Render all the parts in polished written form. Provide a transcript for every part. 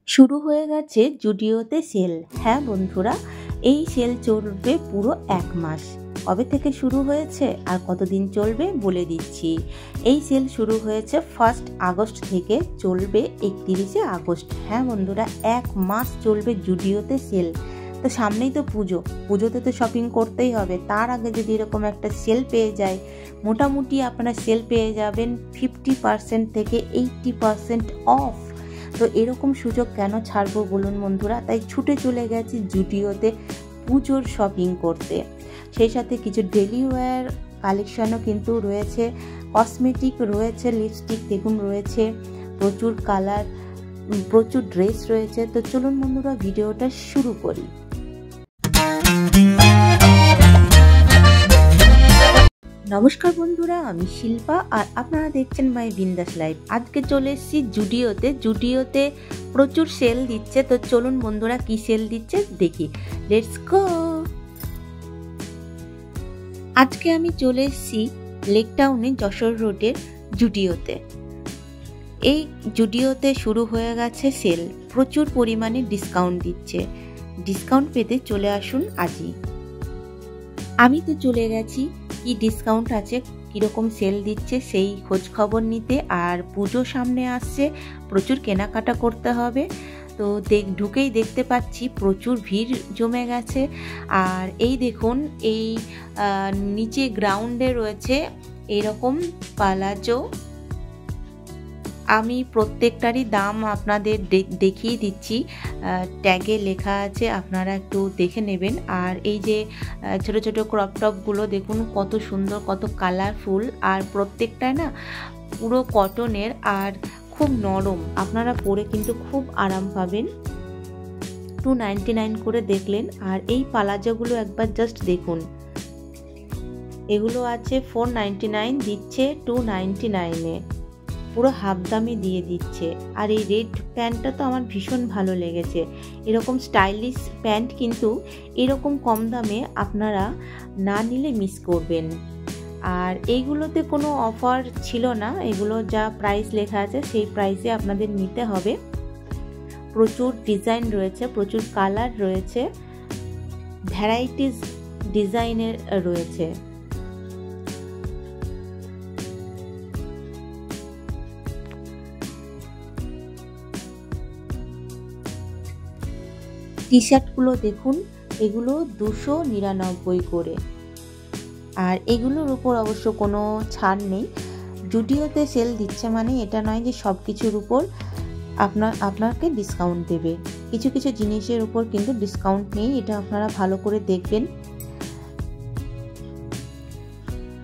শুরু হয়ে গেছে জুডিওতে সেল। হ্যাঁ বন্ধুরা, এই সেল চলবে পুরো 1 মাস। কবে থেকে শুরু হয়েছে আর কতদিন চলবে বলে দিচ্ছি। এই সেল শুরু হয়েছে 1 আগস্ট থেকে, চলবে 31 আগস্ট। হ্যাঁ বন্ধুরা, 1 মাস চলবে জুডিওতে সেল। তো সামনেই তো পুজোতে তো শপিং করতেই হবে। তার আগে যদি এরকম একটা সেল পেয়ে যায়, মোটামুটি আপনারা সেল পেয়ে যাবেন 50% থেকে 80% অফ। তো এরকম সুযোগ কেন ছাড়বো বলুন বন্ধুরা, তাই ছুটে চলে গেছি জুডিওতে পুজোর শপিং করতে। সেই সাথে কিছু ডেলি ওয়্যার কালেকশানও কিন্তু রয়েছে, কসমেটিক রয়েছে, লিপস্টিক দেখুন রয়েছে, প্রচুর কালার, প্রচুর ড্রেস রয়েছে। তো চলুন বন্ধুরা ভিডিওটা শুরু করি। নমস্কার বন্ধুরা, আমি শিল্পা আর আপনারা দেখছেন মাই বিন্দাস লাইফ। আজকে চলে এসেছি জুডিওতে প্রচুর সেল দিচ্ছে। তো চলুন বন্ধুরা কি সেল দিচ্ছে দেখি, লেটস গো। আজকে আমি চলে এসেছি লেক টাউনে যশোর রোডের জুডিওতে। এই জুডিওতে শুরু হয়ে গেছে সেল, প্রচুর পরিমাণে ডিসকাউন্ট দিচ্ছে। ডিসকাউন্ট পেতে চলে আসুন আজই। আমি তো চলে গেছি কি ডিসকাউন্ট আছে, কীরকম সেল দিচ্ছে সেই খোঁজ খবর নিতে। আর পুজো সামনে আসছে, প্রচুর কেনাকাটা করতে হবে। তো ঢুকেই দেখতে পাচ্ছি প্রচুর ভিড় জমে গেছে। আর এই দেখুন, এই নিচে গ্রাউন্ডে রয়েছে এরকম পালাজো। আমি প্রত্যেকটারই দাম আপনাদের দেখিয়ে দিচ্ছি, ট্যাগে লেখা আছে, আপনারা একটু দেখে নেবেন। আর এই যে ছোট ছোট ক্রপ টপগুলো দেখুন কত সুন্দর, কত কালারফুল, আর প্রত্যেকটা না পুরো কটনের আর খুব নরম। আপনারা পরে কিন্তু খুব আরাম পাবেন। 299 করে দেখলেন। আর এই পালাজোগুলো একবার জাস্ট দেখুন, এগুলো আছে 499, দিচ্ছে 299-এ, পুরো হাফ দামে দিয়ে দিচ্ছে। আর এই রেড প্যান্টটা তো আমার ভীষণ ভালো লেগেছে। এরকম স্টাইলিশ প্যান্ট কিন্তু এরকম কম দামে আপনারা না নিলে মিস করবেন। আর এইগুলোতে কোনো অফার ছিল না, এগুলো যা প্রাইস লেখা আছে সেই প্রাইসে আপনাদের নিতে হবে। প্রচুর ডিজাইন রয়েছে, প্রচুর কালার রয়েছে, ভ্যারাইটিস ডিজাইনের রয়েছে। টি শার্টগুলো দেখুন, এগুলো 299 করে। আর এগুলোর উপর অবশ্য কোনো ছাড় নেই। জুডিওতে সেল দিচ্ছে মানে এটা নয় যে সব কিছুর উপর আপনাকে ডিসকাউন্ট দেবে। কিছু কিছু জিনিসের উপর কিন্তু ডিসকাউন্ট নেই, এটা আপনারা ভালো করে দেখবেন।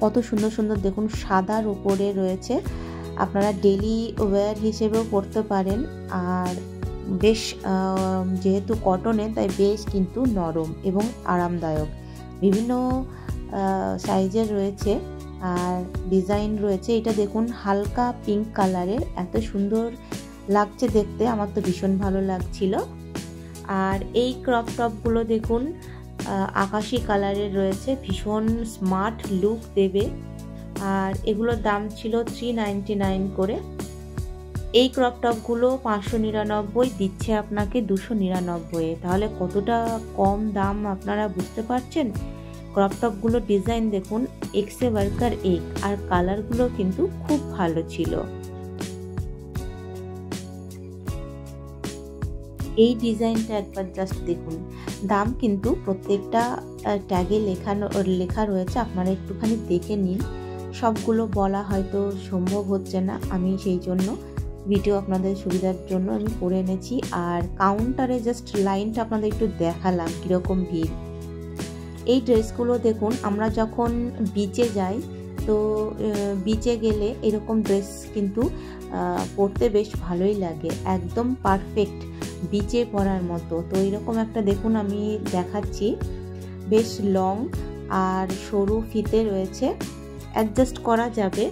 কত সুন্দর সুন্দর দেখুন, সাদার উপরে রয়েছে, আপনারা ডেলি ওয়্যার হিসেবেও পরতে পারেন। আর বেশ যেহেতু কটনে তাই বেশ কিন্তু নরম এবং আরামদায়ক। বিভিন্ন সাইজের রয়েছে আর ডিজাইন রয়েছে। এটা দেখুন হালকা পিঙ্ক কালারের, এত সুন্দর লাগছে দেখতে, আমার তো ভীষণ ভালো লাগছিল। আর এই ক্রপ টপগুলো দেখুন আকাশি কালারের রয়েছে, ভীষণ স্মার্ট লুক দেবে। আর এগুলোর দাম ছিল 399 করে। এই ক্রপ টপগুলো 599, দিচ্ছে আপনাকে 299-এ। তাহলে কতটা কম দাম আপনারা বুঝতে পারছেন। ক্রপ টপগুলো ডিজাইন দেখুন, এক্সে ওয়ার্কার এক, আর কালারগুলো কিন্তু খুব ভালো ছিল। এই ডিজাইনটা একবার জাস্ট দেখুন। দাম কিন্তু প্রত্যেকটা ট্যাগে লেখা রয়েছে, আপনারা একটুখানি দেখে নিন। সবগুলো বলা হয়তো সম্ভব হচ্ছে না, আমি সেই জন্য ভিডিও আপনাদের সুবিধার জন্য আমি করে এনেছি। আর কাউন্টারে জাস্ট লাইনটা আপনাদের একটু দেখালাম কীরকম ভিড়। এই ড্রেসগুলো দেখুন, আমরা যখন বিচে যাই তো বিচে গেলে এরকম ড্রেস কিন্তু পরতে বেশ ভালোই লাগে, একদম পারফেক্ট বিচে পরার মতো। তো এরকম একটা দেখুন আমি দেখাচ্ছি, বেশ লং আর সরু ফিতে রয়েছে, অ্যাডজাস্ট করা যাবে।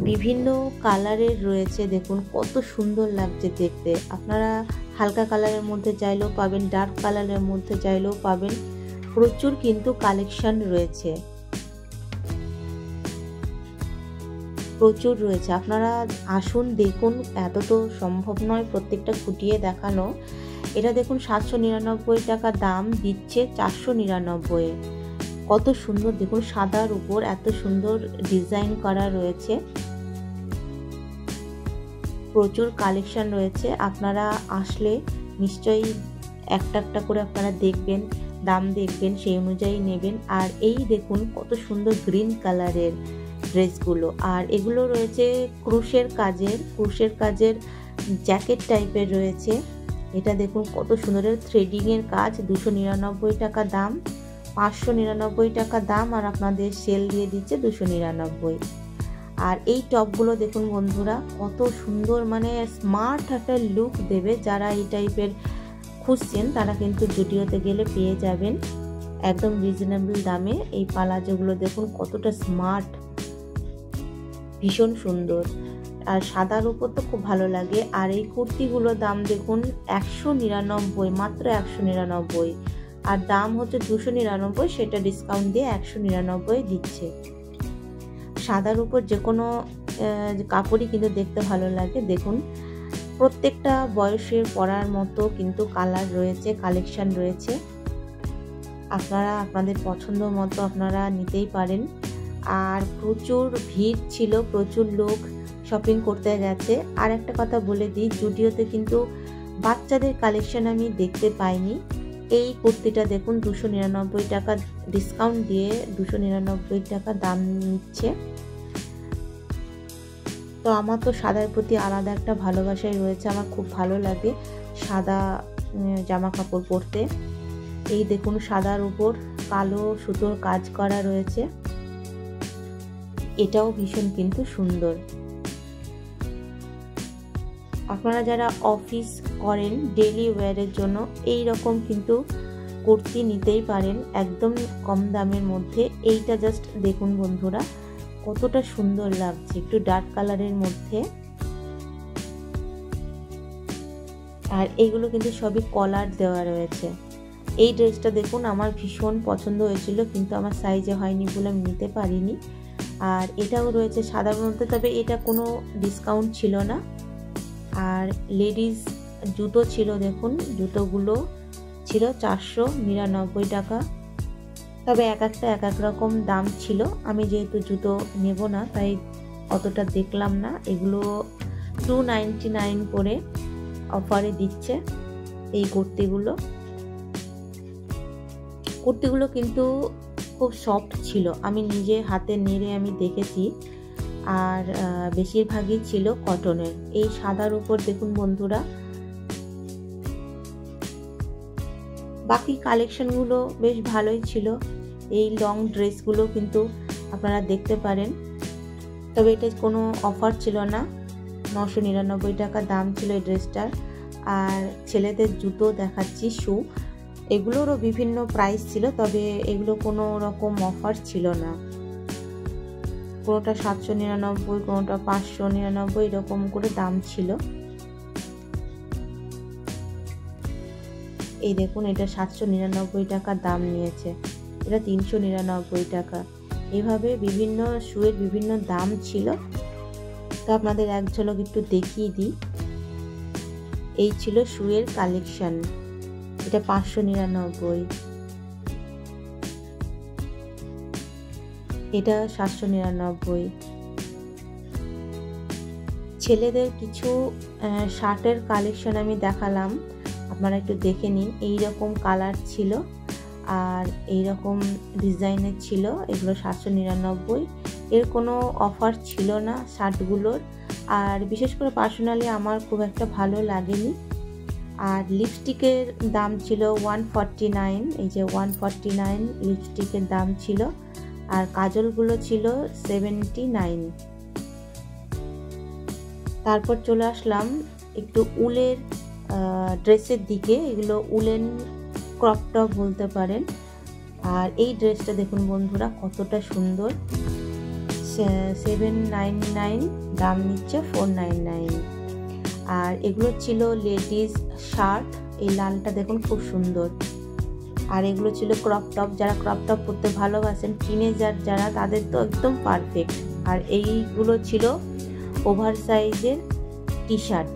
বিভিন্ন কালারের রয়েছে, দেখুন কত সুন্দর লাগছে দেখতে। আপনারা হালকা কালারের মধ্যে চাইলেও পাবেন, ডার্ক কালারের মধ্যে চাইলেও পাবেন, প্রচুর কিন্তু কালেকশন রয়েছে। প্রচুর রয়েছে, আপনারা আসুন দেখুন। এত তো সম্ভব নয় প্রত্যেকটা ফুটিয়ে দেখানো। এটা দেখুন 799 টাকা দাম দিচ্ছে 499। কত সুন্দর দেখুন, সাদার উপর এত সুন্দর ডিজাইন করা রয়েছে। প্রচুর কালেকশন রয়েছে, আপনারা আসলে নিশ্চয়ই একটা একটা করে আপনারা দেখবেন, দাম দেখবেন, সেই অনুযায়ী নেবেন। আর এই দেখুন কত সুন্দর গ্রিন কালারের ড্রেসগুলো, আর এগুলো রয়েছে ক্রুশের কাজের জ্যাকেট টাইপের রয়েছে। এটা দেখুন কত সুন্দর থ্রেডিংয়ের কাজ, 299 টাকা দাম, 599 টাকা দাম, আর আপনাদের সেল দিয়ে দিচ্ছে 299। আর এই টপগুলো দেখুন বন্ধুরা কত সুন্দর, মানে স্মার্ট একটা লুক দেবে। যারা এই টাইপের খুঁজছেন তারা কিন্তু জুডিওতে গেলে পেয়ে যাবেন একদম রিজনেবল দামে। এই পালাজোগুলো দেখুন কতটা স্মার্ট, ভীষণ সুন্দর, আর সাদার উপর তো খুব ভালো লাগে। আর এই কুর্তিগুলোর দাম দেখুন 199, মাত্র 199, আর দাম হচ্ছে 299, সেটা ডিসকাউন্ট দিয়ে 199 দিচ্ছে। সাদার উপর যে কোনো কাপড়ই কিন্তু দেখতে ভালো লাগে। দেখুন প্রত্যেকটা বয়সের পরার মতো কিন্তু কালার রয়েছে, কালেকশন রয়েছে, আপনারা আপনাদের পছন্দ মতো আপনারা নিতেই পারেন। আর প্রচুর ভিড় ছিল, প্রচুর লোক শপিং করতে গেছে। আর একটা কথা বলে দিই, জুডিওতে কিন্তু বাচ্চাদের কালেকশন আমি দেখতে পাইনি। এই কুর্তিটা দেখুন 299 টাকা ডিসকাউন্ট দিয়ে 299 টাকা দাম নিচ্ছে। তো আমার তো সাদার প্রতি আলাদা একটা ভালোবাসাই রয়েছে, আমার খুব ভালো লাগে সাদা জামা কাপড় পরতে। এই দেখুন সাদার উপর কালো সুতোর কাজ করা রয়েছে, এটাও ভীষণ কিন্তু সুন্দর। আপনারা যারা অফিস করেন ডেইলি ওয়্যারের জন্য এই রকম কিন্তু কুর্তি নিতেই পারেন একদম কম দামের মধ্যে। এইটা জাস্ট দেখুন বন্ধুরা কতটা সুন্দর লাগছে, একটু ডার্ক কালারের মধ্যে। আর এইগুলো কিন্তু সবই কলার দেওয়া রয়েছে। এই ড্রেসটা দেখুন আমার ভীষণ পছন্দ হয়েছিল, কিন্তু আমার সাইজে হয়নি বলে আমি নিতে পারিনি। আর এটাও রয়েছে সাদার মধ্যে, তবে এটা কোনো ডিসকাউন্ট ছিল না। আর লেডিস জুতো ছিল, দেখুন জুতোগুলো ছিল 499 টাকা, তবে এক এক রকম দাম ছিল। আমি যেহেতু জুতো নেব না তাই অতটা দেখলাম না। এগুলো 299 করে অফারে দিচ্ছে এই কুর্তিগুলো কিন্তু খুব সফট ছিল, আমি নিজে হাতে নেড়ে আমি দেখেছি। আর বেশিরভাগই ছিল কটনের। এই সাদার উপর দেখুন বন্ধুরা বাকি কালেকশনগুলো বেশ ভালোই ছিল। এই লং ড্রেসগুলো কিন্তু আপনারা দেখতে পারেন, তবে এটা কোনো অফার ছিল না, 999 টাকা দাম ছিল এই ড্রেসটার। আর ছেলেদের জুতো দেখাচ্ছি, শু, এগুলোরও বিভিন্ন প্রাইস ছিল, তবে এগুলো কোনো রকম অফার ছিল না। কোনোটা 799, কোনোটা 599 এরকম করে দাম ছিল। এই দেখুন এটা 799 টাকা দাম নিয়েছে, এটা 399 টাকা। এভাবে বিভিন্ন শুয়ের বিভিন্ন দাম ছিল। তো আপনাদের এক ঝলক একটু দেখিয়ে দিই। এই ছিল শুয়ের কালেকশন, এটা 599, এটা 799। ছেলেদের কিছু শার্টের কালেকশন আমি দেখালাম, আপনারা একটু দেখে নিন। এই রকম কালার ছিল আর এই রকম ডিজাইনের ছিল, এগুলো 799। এর কোনো অফার ছিল না শার্টগুলোর, আর বিশেষ করে পার্সোনালি আমার খুব একটা ভালো লাগেনি। আর লিপস্টিকের দাম ছিল 149, এই যে 149 লিপস্টিকের দাম ছিল। আর কাজলগুলো ছিল 79। তারপর চলে আসলাম একটু উলের ড্রেসের দিকে, এগুলো উলেন ক্রপ টপ বলতে পারেন। আর এই ড্রেসটা দেখুন বন্ধুরা কতটা সুন্দর, 799 দাম নিচ্ছে 499। আর এগুলো ছিল লেডিস শার্ট, এই লালটা দেখুন খুব সুন্দর। আর এগুলো ছিল ক্রপ টপ, যারা ক্রপ টপ পরতে ভালোবাসেন, টিনেজার যারা, তাদের তো একদম পারফেক্ট। আর এইগুলো ছিল ওভার সাইজের টি শার্ট।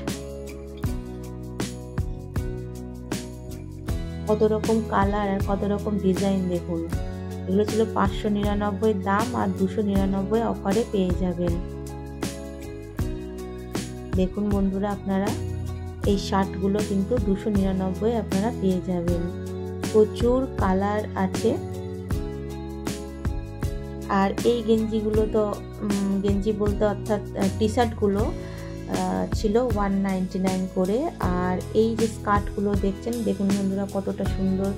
কত রকম কালার আর কত রকম ডিজাইন দেখুন। এগুলো ছিল 599 দাম, আর 299 অফারে পেয়ে যাবেন। দেখুন বন্ধুরা, আপনারা এই শার্টগুলো কিন্তু 299 আপনারা পেয়ে যাবেন। প্রচুর কালার আছে। আর এই গেঞ্জিগুলো তো গেঞ্জি বলতে অর্থাৎ টি শার্টগুলো ছিল 199 করে। আর এই যে স্কার্টগুলো দেখছেন, দেখুন বন্ধুরা কতটা সুন্দর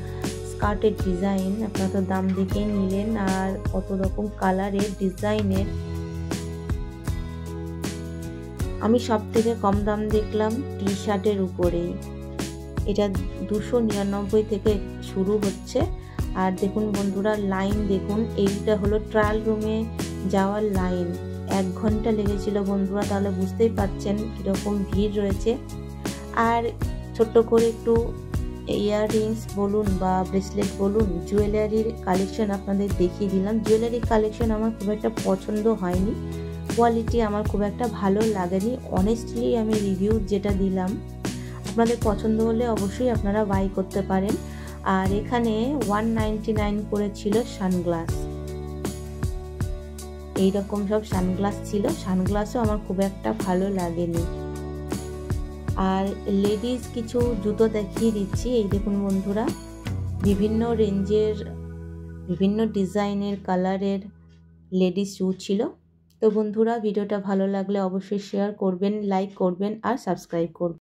স্কার্টের ডিজাইন। আপনারা তো দাম দেখেই নিলেন, আর কত রকম কালারের ডিজাইনের। আমি সব থেকে কম দাম দেখলাম টি শার্টের উপরে। এটা 299 থেকে শুরু হচ্ছে। আর দেখুন বন্ধুরা, লাইন দেখুন, এইটা হলো ট্রায়াল রুমে যাওয়ার লাইন। 1 ঘন্টা লেগেছিল বন্ধুরা, তাহলে বুঝতেই পারছেন কীরকম ভিড় রয়েছে। আর ছোট্ট করে একটু ইয়াররিংস বলুন বা ব্রেসলেট বলুন, জুয়েলারির কালেকশন আপনাদের দেখিয়ে দিলাম। জুয়েলারি কালেকশন আমার খুব একটা পছন্দ হয়নি, কোয়ালিটি আমার খুব একটা ভালো লাগেনি। অনেস্টলি আমি রিভিউ যেটা দিলাম, আপনাদের পছন্দ হলে অবশ্যই আপনারা বাই করতে পারেন। আর এখানে 199 করে ছিল সানগ্লাস। এইরকম সব সানগ্লাস ছিল। সানগ্লাসও আমার খুব একটা ভালো লাগেনি। আর লেডিস কিছু জুতো দেখিয়ে দিচ্ছি। এই দেখুন বন্ধুরা, বিভিন্ন রেঞ্জের, বিভিন্ন ডিজাইনের, কালারের লেডিস শু ছিল। তো বন্ধুরা, ভিডিওটা ভালো লাগলে অবশ্যই শেয়ার করবেন, লাইক করবেন আর সাবস্ক্রাইব করবেন।